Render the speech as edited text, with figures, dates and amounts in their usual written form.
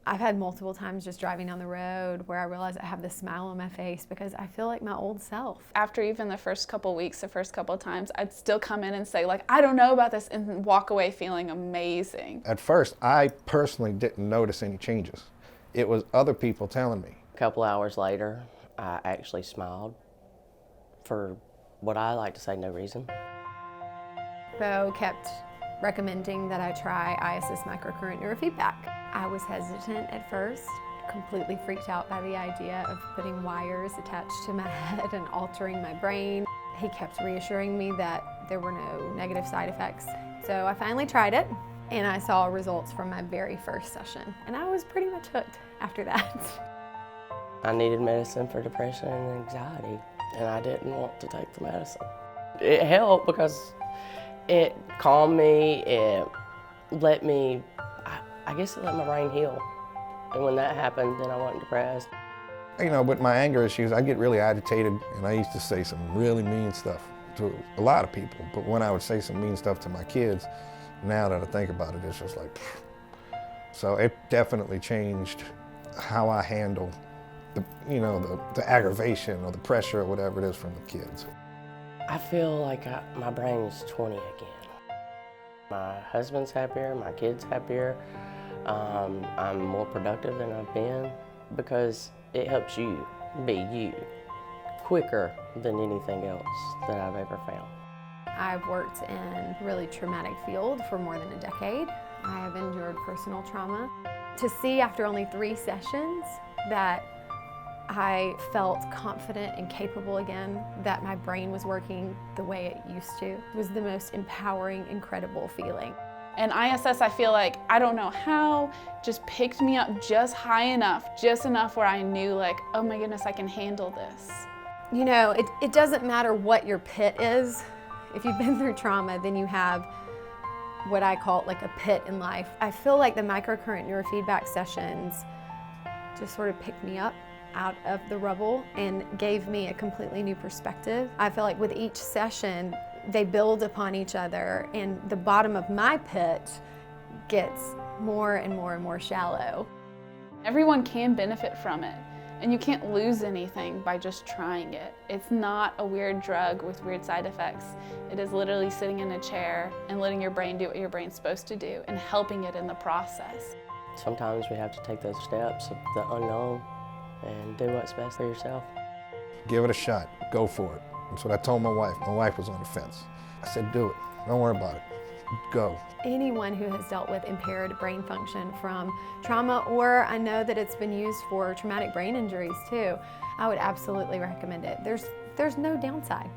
I've had multiple times just driving down the road where I realize I have this smile on my face because I feel like my old self. After even the first couple weeks, the first couple times, I'd still come in and say, like, I don't know about this, and walk away feeling amazing. At first, I personally didn't notice any changes. It was other people telling me. A couple hours later, I actually smiled for what I like to say no reason. Bo kept recommending that I try IASIS microcurrent neurofeedback. I was hesitant at first, completely freaked out by the idea of putting wires attached to my head and altering my brain. He kept reassuring me that there were no negative side effects. So I finally tried it, and I saw results from my very first session, and I was pretty much hooked after that. I needed medicine for depression and anxiety, and I didn't want to take the medicine. It helped because it calmed me, it let me, I guess it let my brain heal. And when that happened, then I wasn't depressed. You know, with my anger issues, I get really agitated, and I used to say some really mean stuff to a lot of people. But when I would say some mean stuff to my kids, now that I think about it, it's just like, pfft. So it definitely changed how I handle the aggravation or the pressure or whatever it is from the kids. I feel like my brain is 20 again. My husband's happier, my kids happier. I'm more productive than I've been because it helps you be you quicker than anything else that I've ever found. I've worked in a really traumatic field for more than a decade. I have endured personal trauma. To see after only 3 sessions that I felt confident and capable again, that my brain was working the way it used to, was the most empowering, incredible feeling. And ISS, I feel like, I don't know how, just picked me up just high enough, just enough where I knew, like, oh my goodness, I can handle this. You know, it doesn't matter what your pit is. If you've been through trauma, then you have what I call like a pit in life. I feel like the microcurrent neurofeedback sessions just sort of picked me up out of the rubble and gave me a completely new perspective. I feel like with each session, they build upon each other, and the bottom of my pit gets more and more and more shallow. Everyone can benefit from it, and you can't lose anything by just trying it. It's not a weird drug with weird side effects. It is literally sitting in a chair and letting your brain do what your brain's supposed to do and helping it in the process. Sometimes we have to take those steps of the unknown and do what's best for yourself. Give it a shot. Go for it. That's what I told my wife. My wife was on the fence. I said, do it. Don't worry about it. Go. Anyone who has dealt with impaired brain function from trauma, or I know that it's been used for traumatic brain injuries too, I would absolutely recommend it. There's no downside.